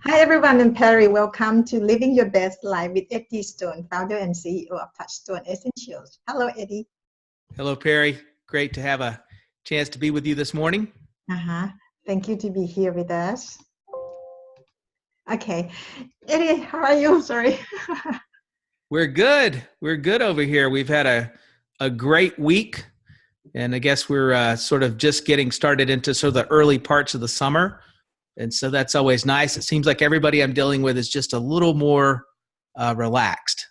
Hi everyone, I'm Perry. Welcome to Living Your Best Life with Eddie Stone, founder and CEO of Touchstone Essentials. Hello, Eddie. Hello, Perry. Great to have a chance to be with you this morning. Uh-huh. Thank you to be here with us. Okay. Eddie, how are you? Sorry. We're good. We're good over here. We've had a great week, and I guess we're sort of just getting started into sort of the early parts of the summer. And so that's always nice. It seems like everybody I'm dealing with is just a little more relaxed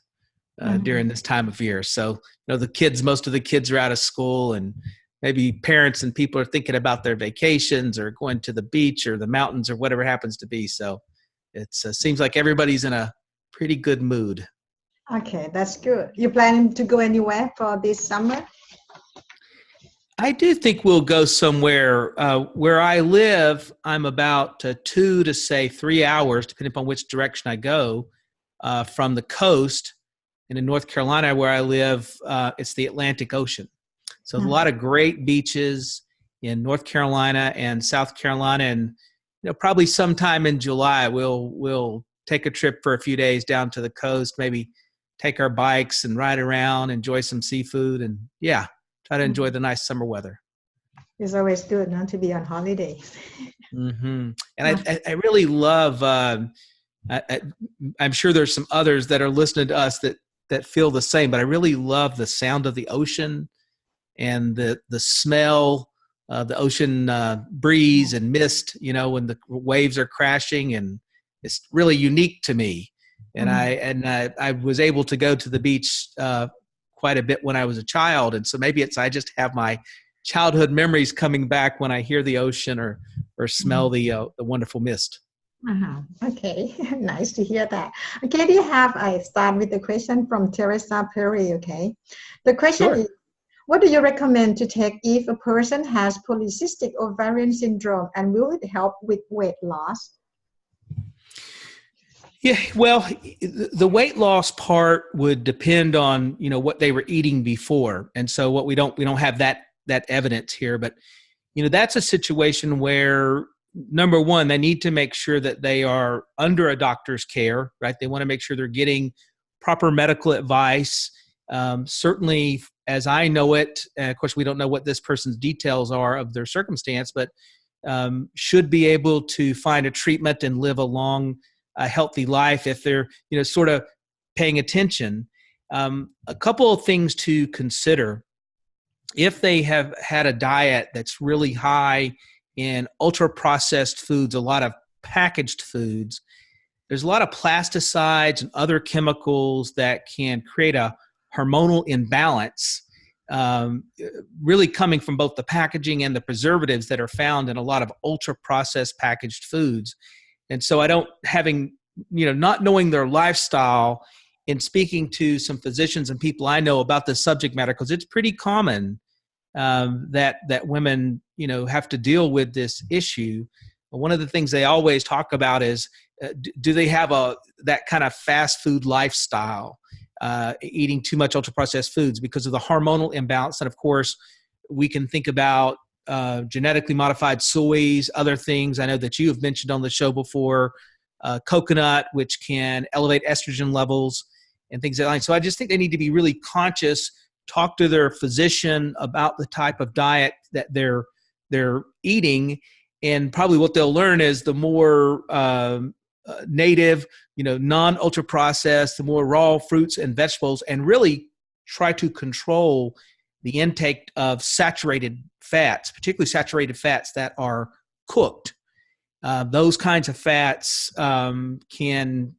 during this time of year. So, most of the kids are out of school, and maybe parents and people are thinking about their vacations or going to the beach or the mountains or whatever happens to be. So it seems like everybody's in a pretty good mood. Okay, that's good. You planning to go anywhere for this summer? I do think we'll go somewhere. Where I live, I'm about 2 to say 3 hours, depending upon which direction I go, from the coast. And in North Carolina, where I live, it's the Atlantic Ocean. So there's a lot of great beaches in North Carolina and South Carolina. And probably sometime in July, we'll take a trip for a few days down to the coast, maybe take our bikes and ride around, enjoy some seafood, and try to enjoy the nice summer weather. It's always good not to be on holiday. Mm-hmm. And I really love, I'm sure there's some others that are listening to us that feel the same, but I really love the sound of the ocean and the smell, the ocean breeze and mist, when the waves are crashing, and it's really unique to me. And I was able to go to the beach quite a bit when I was a child. And so maybe I just have my childhood memories coming back when I hear the ocean or smell the wonderful mist. Okay, nice to hear that. Okay, I start with the question from Teresa Perry, okay? The question is, what do you recommend to take if a person has polycystic ovarian syndrome, and will it help with weight loss? Yeah, well, the weight loss part would depend on, what they were eating before. And so we don't have that evidence here, but, that's a situation where, number one, they need to make sure that they are under a doctor's care, right? They want to make sure they're getting proper medical advice. Certainly, as I know it, of course, we don't know what this person's details are of their circumstance, but should be able to find a treatment and live a healthy life if they're, sort of paying attention. A couple of things to consider. If they have had a diet that's really high in ultra-processed foods, a lot of packaged foods, there's a lot of plasticides and other chemicals that can create a hormonal imbalance, really coming from both the packaging and the preservatives that are found in a lot of ultra-processed packaged foods. And so not knowing their lifestyle and speaking to some physicians and people I know about this subject matter, because it's pretty common that women, have to deal with this issue. One of the things they always talk about is, do they have that kind of fast food lifestyle, eating too much ultra-processed foods because of the hormonal imbalance? And of course, we can think about genetically modified soys, other things I know that you have mentioned on the show before, coconut, which can elevate estrogen levels and things like that. So I just think they need to be really conscious, talk to their physician about the type of diet that they're eating. And probably what they'll learn is the more native, non-ultra processed, the more raw fruits and vegetables, and really try to control the intake of saturated fats, particularly saturated fats that are cooked. Those kinds of fats can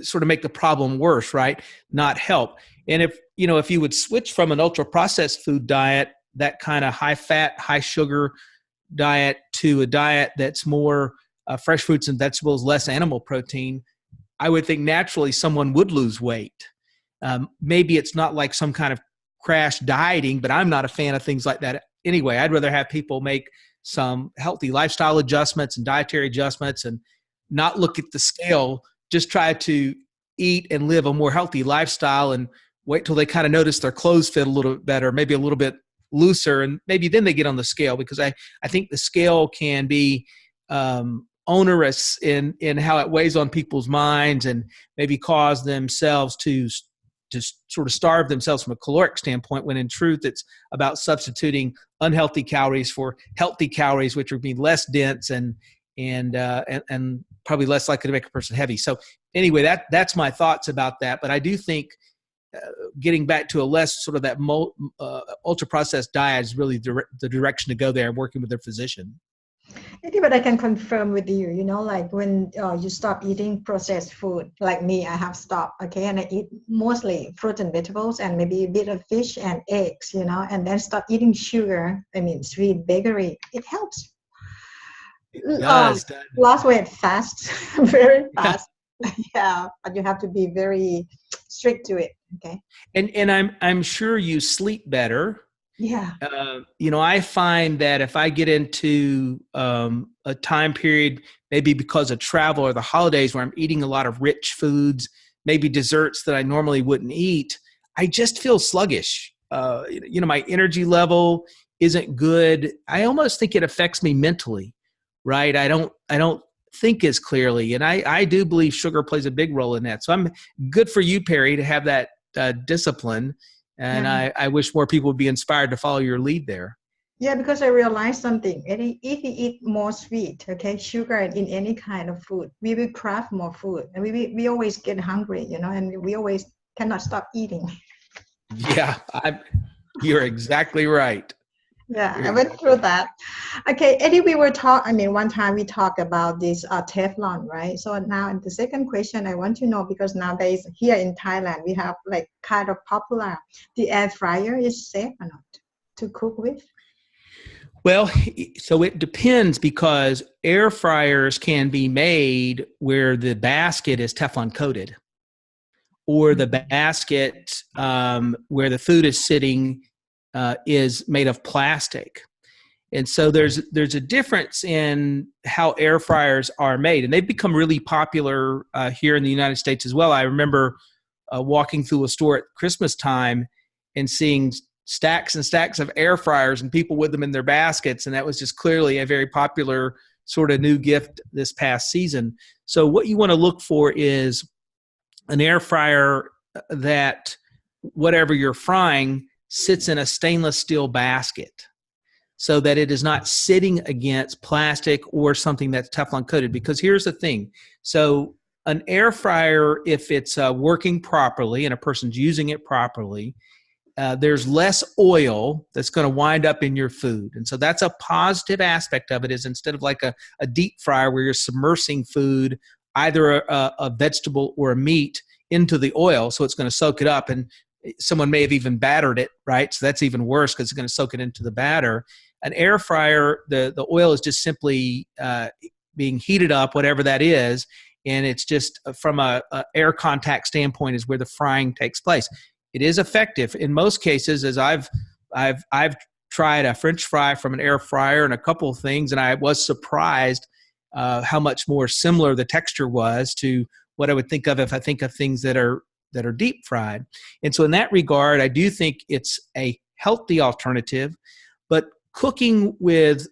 sort of make the problem worse, right? Not help. And if you would switch from an ultra-processed food diet, that kind of high-fat, high-sugar diet, to a diet that's more fresh fruits and vegetables, less animal protein, I would think naturally someone would lose weight. Maybe it's not like some kind of crash dieting, but I'm not a fan of things like that anyway. I'd rather have people make some healthy lifestyle adjustments and dietary adjustments and not look at the scale, just try to eat and live a more healthy lifestyle and wait till they kind of notice their clothes fit a little bit better, maybe a little bit looser, and maybe then they get on the scale, because I think the scale can be onerous in how it weighs on people's minds and maybe cause themselves to sort of starve themselves from a caloric standpoint, when in truth it's about substituting unhealthy calories for healthy calories, which would be less dense and probably less likely to make a person heavy. So anyway, that's my thoughts about that. But I do think getting back to a less sort of that ultra processed diet is really the direction to go there, and working with their physician. But I can confirm with you, like when you stop eating processed food, like me, I have stopped, okay, and I eat mostly fruit and vegetables and maybe a bit of fish and eggs, and then stop eating sugar, sweet bakery. It helps. It does. Lost weight fast, very fast. Yeah, but you have to be very strict to it, okay? And I'm sure you sleep better. Yeah. I find that if I get into a time period, maybe because of travel or the holidays, where I'm eating a lot of rich foods, maybe desserts that I normally wouldn't eat, I just feel sluggish. My energy level isn't good. I almost think it affects me mentally, right? I don't think as clearly. And I do believe sugar plays a big role in that. So I'm good for you, Perry, to have that discipline. And I wish more people would be inspired to follow your lead there. Yeah, because I realized something. If we eat more sweet, okay, sugar in any kind of food, we will craft more food. And we always get hungry, and we always cannot stop eating. Yeah, you're exactly right. Yeah, I went through that. Okay, Eddie, one time we talked about this Teflon, right? So now the second question I want to know, because nowadays here in Thailand, we have like kind of popular, the air fryer is safe or not to cook with? Well, so it depends, because air fryers can be made where the basket is Teflon coated, or the basket where the food is sitting is made of plastic. And so there's a difference in how air fryers are made, and they've become really popular here in the United States as well. I remember walking through a store at Christmas time and seeing stacks and stacks of air fryers and people with them in their baskets, and that was just clearly a very popular sort of new gift this past season. So what you want to look for is an air fryer that whatever you're frying sits in a stainless steel basket, so that it is not sitting against plastic or something that's Teflon coated. Because here's the thing. So an air fryer, if it's working properly and a person's using it properly, there's less oil that's going to wind up in your food. And so that's a positive aspect of it, is instead of like a deep fryer where you're submersing food, either a vegetable or a meat, into the oil, so it's going to soak it up. And someone may have even battered it, right? So that's even worse, because it's going to soak it into the batter. An air fryer, the oil is just simply being heated up, whatever that is, and it's just from a air contact standpoint is where the frying takes place. It is effective in most cases, as I've tried a French fry from an air fryer and a couple of things, and I was surprised how much more similar the texture was to what I would think of if I think of things that are deep fried. And so in that regard, I do think it's a healthy alternative. But cooking with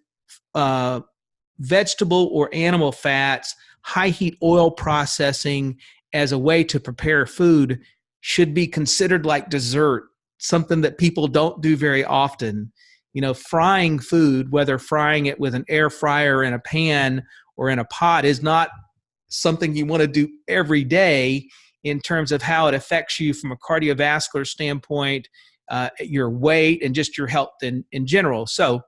vegetable or animal fats, high heat oil processing as a way to prepare food should be considered like dessert, something that people don't do very often. Frying food, whether frying it with an air fryer in a pan or in a pot, is not something you want to do every day in terms of how it affects you from a cardiovascular standpoint, your weight, and just your health in general. So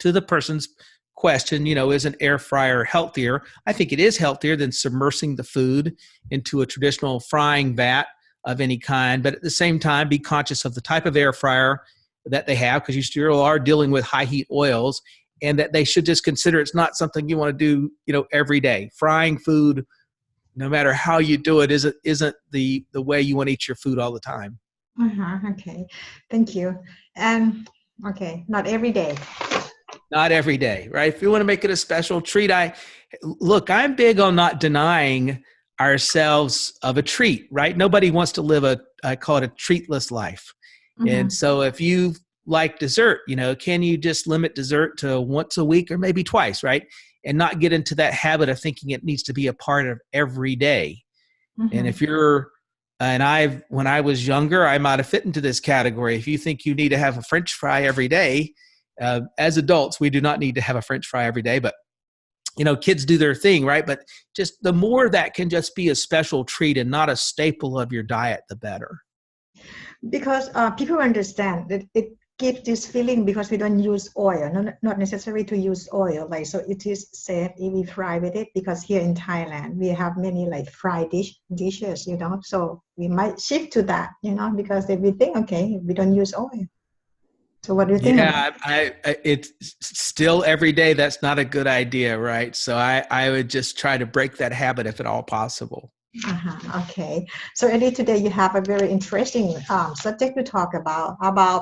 to the person's question, is an air fryer healthier? I think it is healthier than submersing the food into a traditional frying vat of any kind. But at the same time, be conscious of the type of air fryer that they have, because you still are dealing with high heat oils, and that they should just consider it's not something you want to do, every day. Frying food, no matter how you do it, isn't the way you want to eat your food all the time. Okay, thank you. Okay, not every day. Not every day, right? If you want to make it a special treat, I'm big on not denying ourselves of a treat, right? Nobody wants to live I call it a treatless life. Mm-hmm. And so if you like dessert, can you just limit dessert to once a week or maybe twice, right? and not get into that habit of thinking it needs to be a part of every day. Mm-hmm. And if you're, when I was younger, I might have fit into this category. If you think you need to have a French fry every day, as adults, we do not need to have a French fry every day, but kids do their thing, right? But just the more that can just be a special treat and not a staple of your diet, the better. Because people understand that it gives this feeling because we don't use oil, not necessary to use oil. Like, so it is safe if we fry with it, because here in Thailand, we have many like fried dishes, so we might shift to that, because we think, okay, we don't use oil. So what do you think? Yeah, it's still every day. That's not a good idea, right? So I would just try to break that habit if at all possible. Okay. So Eddie, today you have a very interesting subject to talk about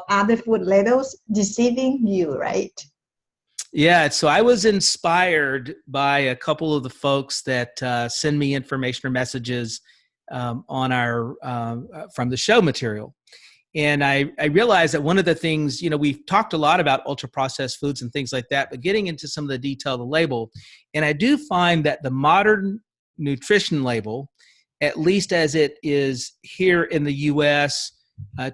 other food labels deceiving you, right? Yeah. So I was inspired by a couple of the folks that send me information or messages on our from the show material. And I realized that one of the things, we've talked a lot about ultra-processed foods and things like that, but getting into some of the detail of the label, and I do find that the modern nutrition label, at least as it is here in the U.S.,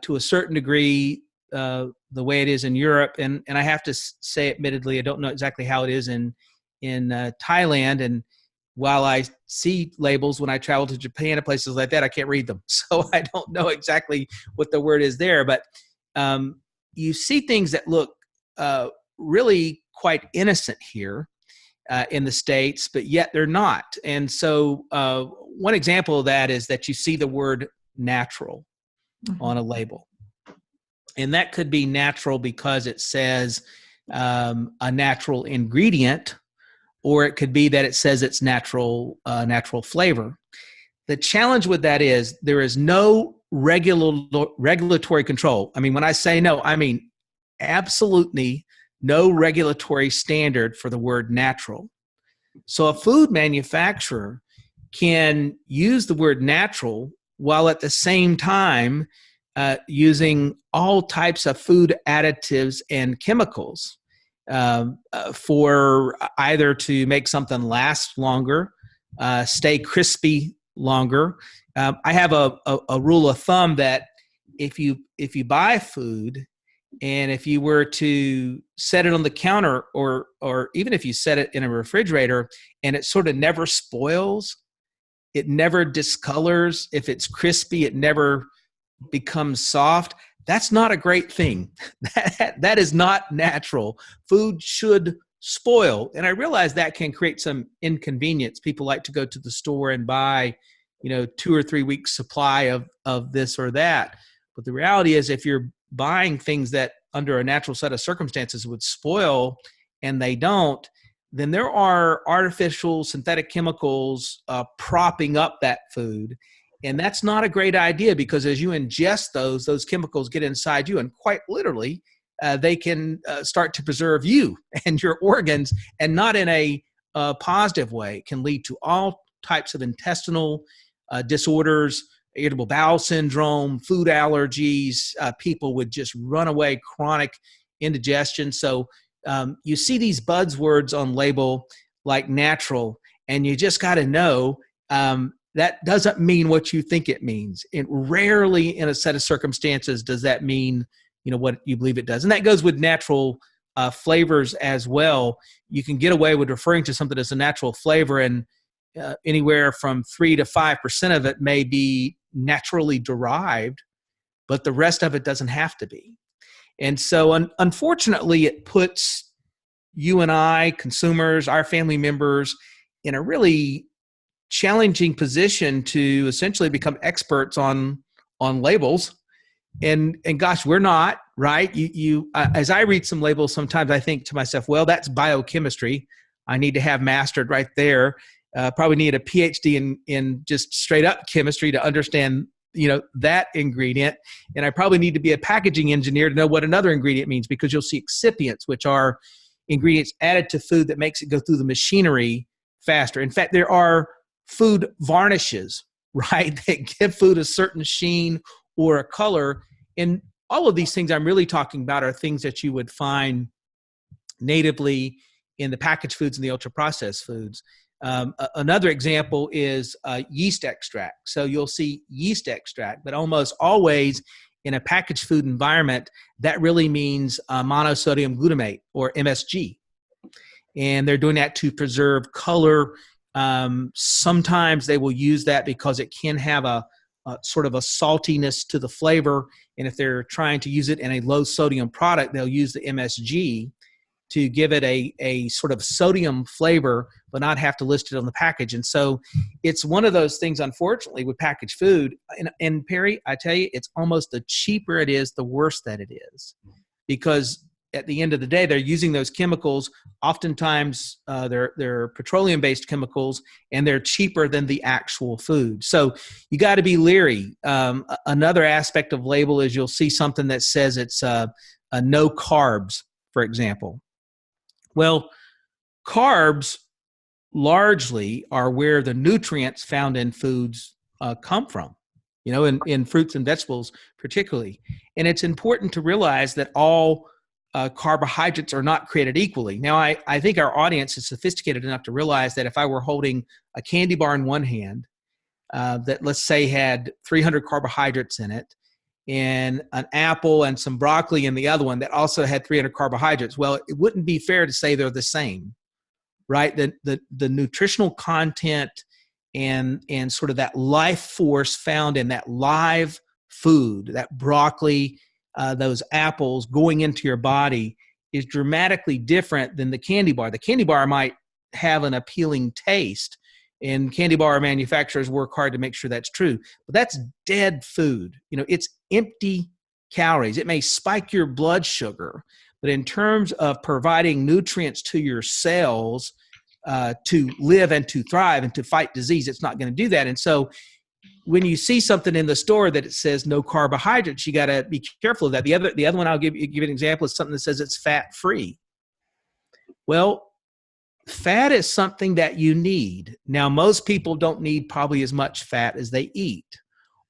to a certain degree, the way it is in Europe, and I have to say, admittedly, I don't know exactly how it is in Thailand, and while I see labels when I travel to Japan and places like that, I can't read them. So I don't know exactly what the word is there. But you see things that look really quite innocent here in the States, but yet they're not. And so one example of that is that you see the word natural on a label. And that could be natural because it says a natural ingredient, or it could be that it says it's natural flavor. The challenge with that is there is no regulatory control. I mean, when I say no, I mean absolutely no regulatory standard for the word natural. So a food manufacturer can use the word natural while at the same time using all types of food additives and chemicals for either to make something last longer, stay crispy longer. I have a rule of thumb that if you buy food, and if you were to set it on the counter, or even if you set it in a refrigerator, and it sort of never spoils, it never discolors. If it's crispy, it never becomes soft. That's not a great thing. That is not natural. Food should spoil. And I realize that can create some inconvenience. People like to go to the store and buy, 2 or 3 weeks supply of this or that. But the reality is, if you're buying things that under a natural set of circumstances would spoil and they don't, then there are artificial synthetic chemicals propping up that food. And that's not a great idea, because as you ingest those chemicals get inside you, and quite literally, they can start to preserve you and your organs, and not in a positive way. It can lead to all types of intestinal disorders, irritable bowel syndrome, food allergies. People would just run away, chronic indigestion. So you see these buzzwords on label like natural, and you just got to know that doesn't mean what you think it means. And rarely in a set of circumstances does that mean, what you believe it does. And that goes with natural flavors as well. You can get away with referring to something as a natural flavor, and anywhere from 3 to 5% of it may be naturally derived, but the rest of it doesn't have to be. And so unfortunately, it puts you and I, consumers, our family members, in a really challenging position to essentially become experts on labels. And gosh, we're not, right? As I read some labels, sometimes I think to myself, well, that's biochemistry. I need to have mastered right there. Probably need a PhD in just straight up chemistry to understand, that ingredient. And I probably need to be a packaging engineer to know what another ingredient means, because you'll see excipients, which are ingredients added to food that makes it go through the machinery faster. In fact, there are food varnishes, right, that give food a certain sheen or a color. And all of these things I'm really talking about are things that you would find natively in the packaged foods and the ultra-processed foods. Another example is yeast extract. So you'll see yeast extract, but almost always in a packaged food environment, that really means monosodium glutamate, or MSG. And they're doing that to preserve color. Sometimes they will use that because it can have a sort of a saltiness to the flavor. And if they're trying to use it in a low sodium product, they'll use the MSG to give it a sort of sodium flavor, but not have to list it on the package. And so it's one of those things, unfortunately, with packaged food. And Perry, I tell you, it's almost the cheaper it is, the worse that it is. Because at the end of the day, they're using those chemicals. Oftentimes, they're petroleum-based chemicals, and they're cheaper than the actual food. So you got to be leery. Another aspect of label is you'll see something that says it's no carbs, for example. Well, carbs largely are where the nutrients found in foods come from, in fruits and vegetables particularly. And it's important to realize that all carbohydrates are not created equally. Now, I think our audience is sophisticated enough to realize that if I were holding a candy bar in one hand that, let's say, had 300 carbohydrates in it, and an apple and some broccoli in the other one that also had 300 carbohydrates, well, it wouldn't be fair to say they're the same, right? The nutritional content and sort of that life force found in that live food, that broccoli, those apples going into your body, is dramatically different than the candy bar. The candy bar might have an appealing taste, and candy bar manufacturers work hard to make sure that's true. But that's dead food. It's empty calories. It may spike your blood sugar, but in terms of providing nutrients to your cells to live and to thrive and to fight disease, it's not going to do that. And so when you see something in the store that it says no carbohydrates, you got to be careful of that. The other one I'll give you an example is something that says it's fat-free. Well, fat is something that you need. Now, most people don't need probably as much fat as they eat,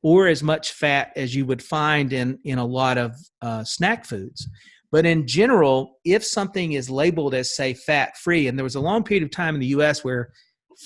or as much fat as you would find in a lot of snack foods. But in general, if something is labeled as, say, fat-free, and there was a long period of time in the U.S. where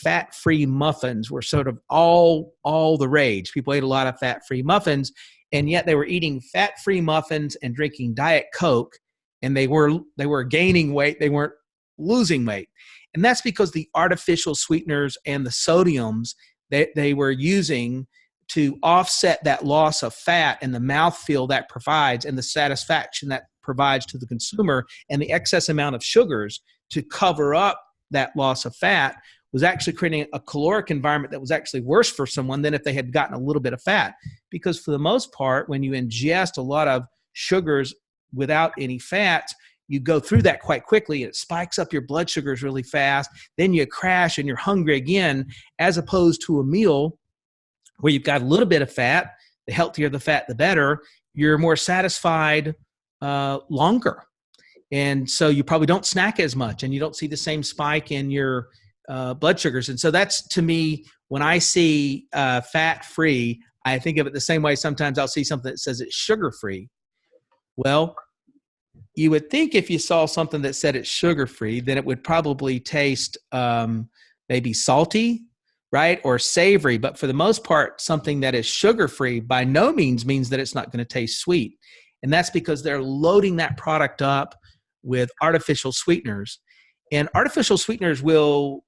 fat-free muffins were sort of all the rage. People ate a lot of fat-free muffins, and yet they were eating fat-free muffins and drinking Diet Coke, and they were gaining weight. They weren't losing weight. And that's because the artificial sweeteners and the sodiums they were using to offset that loss of fat and the mouthfeel that provides and the satisfaction that provides to the consumer, and the excess amount of sugars to cover up that loss of fat was actually creating a caloric environment that was actually worse for someone than if they had gotten a little bit of fat. Because for the most part, when you ingest a lot of sugars without any fat, you go through that quite quickly. It spikes up your blood sugars really fast. Then you crash and you're hungry again, as opposed to a meal where you've got a little bit of fat. The healthier the fat, the better. You're more satisfied longer. And so you probably don't snack as much, and you don't see the same spike in your blood sugars. And so that's, to me, when I see fat-free, I think of it the same way. Sometimes I'll see something that says it's sugar-free. Well, you would think if you saw something that said it's sugar-free, then it would probably taste maybe salty, right, or savory. But for the most part, something that is sugar-free by no means that it's not going to taste sweet. And that's because they're loading that product up with artificial sweeteners. And artificial sweeteners will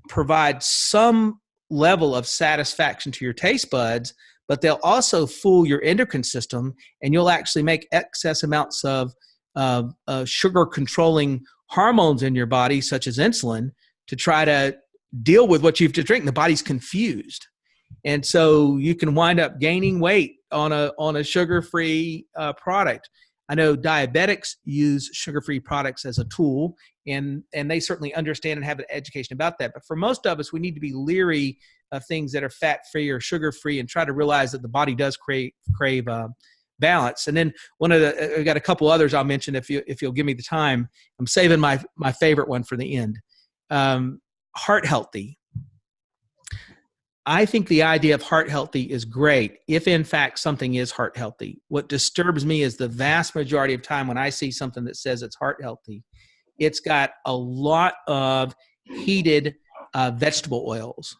provide some level of satisfaction to your taste buds, but they'll also fool your endocrine system, and you'll actually make excess amounts of sugar-controlling hormones in your body, such as insulin, to try to deal with what you have to drink. The body's confused. And so you can wind up gaining weight on a sugar-free product. I know diabetics use sugar-free products as a tool, and they certainly understand and have an education about that. But for most of us, we need to be leery of things that are fat-free or sugar-free and try to realize that the body does crave balance. And then I got a couple others I'll mention if you'll give me the time. I'm saving my favorite one for the end. Heart healthy. I think the idea of heart healthy is great if in fact something is heart healthy. What disturbs me is the vast majority of time when I see something that says it's heart healthy it's got a lot of heated vegetable oils.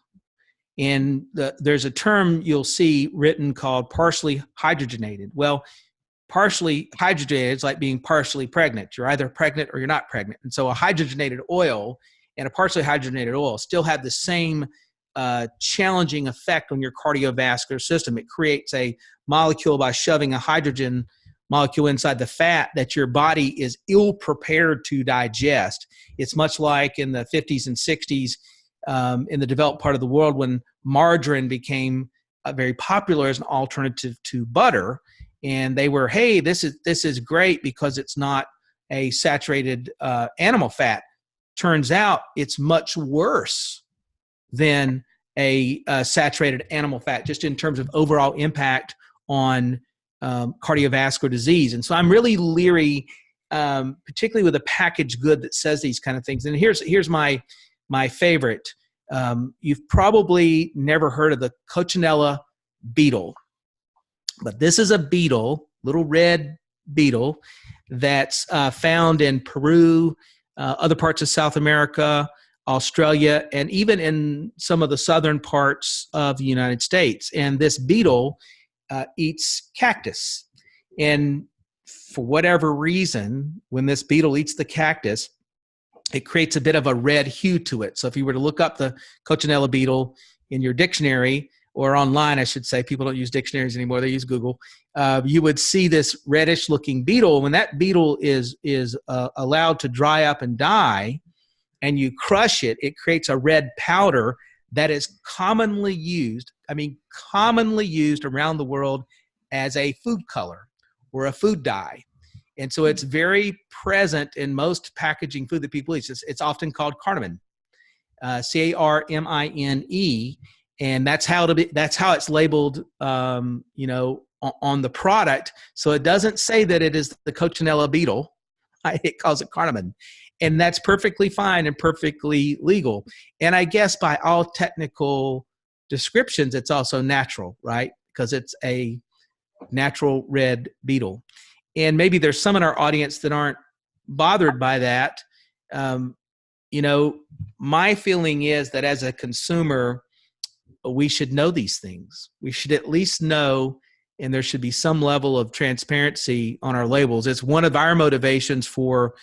And there's a term you'll see written called partially hydrogenated. Well, partially hydrogenated is like being partially pregnant. You're either pregnant or you're not pregnant. And so a hydrogenated oil and a partially hydrogenated oil still have the same challenging effect on your cardiovascular system. It creates a molecule by shoving a hydrogen molecule inside the fat that your body is ill prepared to digest. It's much like in the 50s and 60s in the developed part of the world when margarine became very popular as an alternative to butter. And they were, hey, this is great because it's not a saturated animal fat. Turns out it's much worse than a saturated animal fat, just in terms of overall impact on cardiovascular disease. And so I'm really leery, particularly with a packaged good that says these kind of things. And here's my favorite. You've probably never heard of the Cochinella beetle, but this is a beetle, little red beetle, that's found in Peru, other parts of South America, Australia, and even in some of the southern parts of the United States. And this beetle eats cactus. And for whatever reason, when this beetle eats the cactus, it creates a bit of a red hue to it. So if you were to look up the Cochinella beetle in your dictionary, or online, I should say, people don't use dictionaries anymore, they use Google, you would see this reddish looking beetle. When that beetle is allowed to dry up and die, and you crush it, it creates a red powder that is commonly used around the world as a food color or a food dye. And so it's very present in most packaging food that people eat. It's often called cardamom, C-A-R-M-I-N-E, and that's how it's labeled, on the product. So it doesn't say that it is the Cochinella beetle. It calls it cardamom. And that's perfectly fine and perfectly legal. And I guess by all technical descriptions, it's also natural, right? Because it's a natural red beetle. And maybe there's some in our audience that aren't bothered by that. My feeling is that as a consumer, we should know these things. We should at least know, and there should be some level of transparency on our labels. It's one of our motivations for,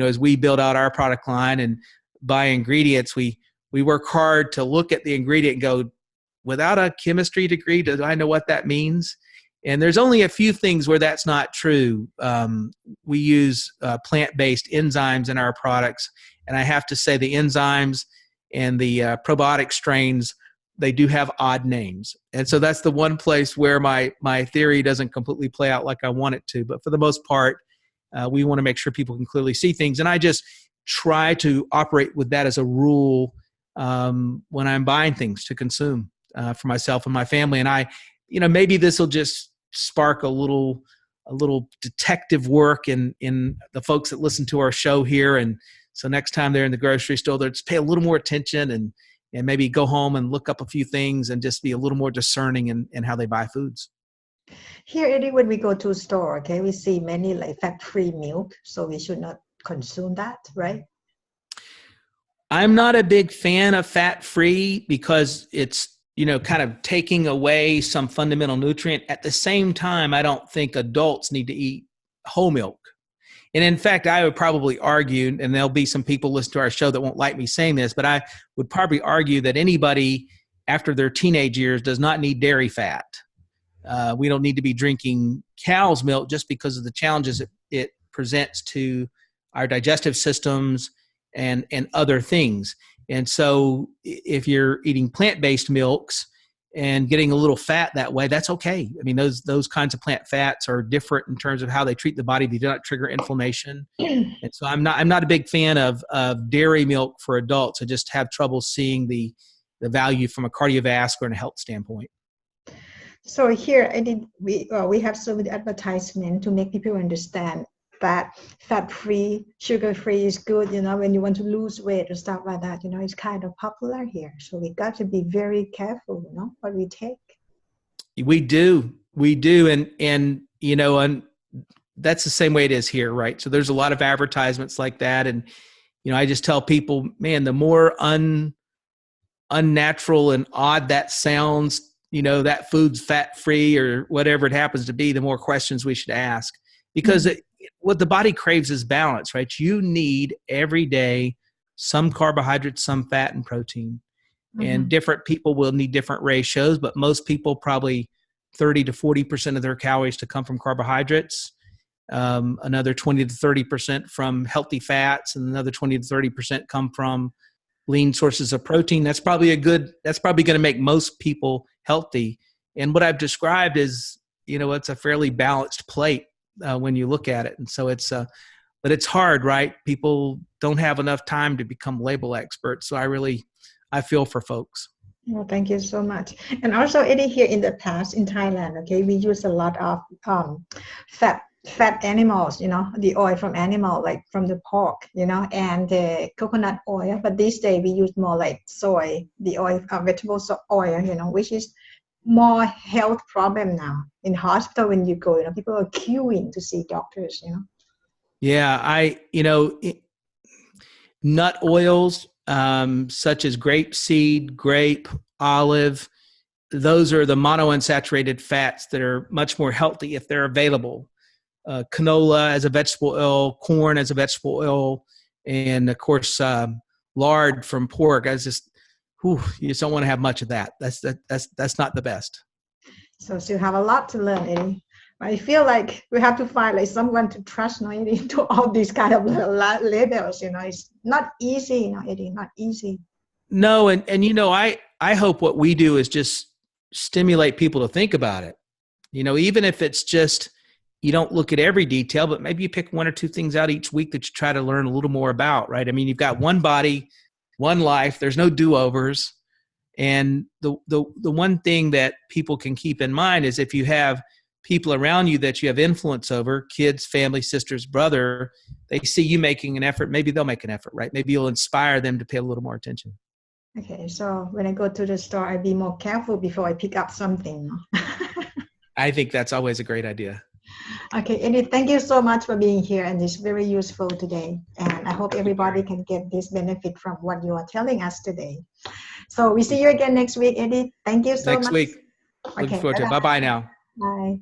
as we build out our product line and buy ingredients, we work hard to look at the ingredient and go, without a chemistry degree, do I know what that means? And there's only a few things where that's not true. We use plant-based enzymes in our products. And I have to say the enzymes and the probiotic strains, they do have odd names. And so that's the one place where my theory doesn't completely play out like I want it to. But for the most part, we want to make sure people can clearly see things. And I just try to operate with that as a rule when I'm buying things to consume for myself and my family. And maybe this will just spark a little detective work in the folks that listen to our show here. And so next time they're in the grocery store, they'll just pay a little more attention and maybe go home and look up a few things and just be a little more discerning in how they buy foods. Here, Eddie, when we go to a store, okay, we see many like fat-free milk, so we should not consume that, right? I'm not a big fan of fat-free because it's, kind of taking away some fundamental nutrient. At the same time, I don't think adults need to eat whole milk. And in fact, I would probably argue, and there'll be some people listen to our show that won't like me saying this, but I would probably argue that anybody after their teenage years does not need dairy fat. We don't need to be drinking cow's milk just because of the challenges it presents to our digestive systems and other things. And so if you're eating plant-based milks and getting a little fat that way, that's okay. I mean, those kinds of plant fats are different in terms of how they treat the body. They do not trigger inflammation. And so I'm not a big fan of dairy milk for adults. I just have trouble seeing the value from a cardiovascular and a health standpoint. So here, we have so many advertisement to make people understand that fat-free, sugar-free is good, when you want to lose weight or stuff like that, it's kind of popular here. So we got to be very careful, what we take. We do. And that's the same way it is here, right? So there's a lot of advertisements like that. And, I just tell people, man, the more unnatural and odd that sounds, that food's fat free or whatever it happens to be, the more questions we should ask, because what the body craves is balance, right? You need every day some carbohydrates, some fat and protein, and different people will need different ratios, but most people probably 30 to 40% of their calories to come from carbohydrates, another 20 to 30% from healthy fats, and another 20 to 30% come from lean sources of protein. That's probably going to make most people healthy. And what I've described is, it's a fairly balanced plate when you look at it. And so but it's hard, right? People don't have enough time to become label experts. So I feel for folks. Well, thank you so much. And also, Eddie, here in the past in Thailand, okay, we use a lot of fat animals, the oil from animal, like from the pork, and the coconut oil. But these days we use more like soy, the oil, vegetable oil, which is more health problem now. In hospital, when you go, people are queuing to see doctors, Yeah, nut oils, such as grapeseed, grape, olive, those are the monounsaturated fats that are much more healthy if they're available. Canola as a vegetable oil, corn as a vegetable oil, and of course, lard from pork. You just don't want to have much of that. That's not the best. So still have a lot to learn, Eddie. I feel like we have to find like someone to trust, Eddie, to all these kind of labels. It's not easy, Eddie, not easy. No, and I hope what we do is just stimulate people to think about it. Even if it's just, you don't look at every detail, but maybe you pick one or two things out each week that you try to learn a little more about, right? I mean, you've got one body, one life. There's no do-overs. And the one thing that people can keep in mind is if you have people around you that you have influence over, kids, family, sisters, brother, they see you making an effort, maybe they'll make an effort, right? Maybe you'll inspire them to pay a little more attention. Okay, so when I go to the store, I'll be more careful before I pick up something. I think that's always a great idea. Okay, Eddie, thank you so much for being here, and it's very useful today. And I hope everybody can get this benefit from what you are telling us today. So we see you again next week, Eddie. Thank you so much. Next week. Looking forward to it. Bye-bye now. Bye.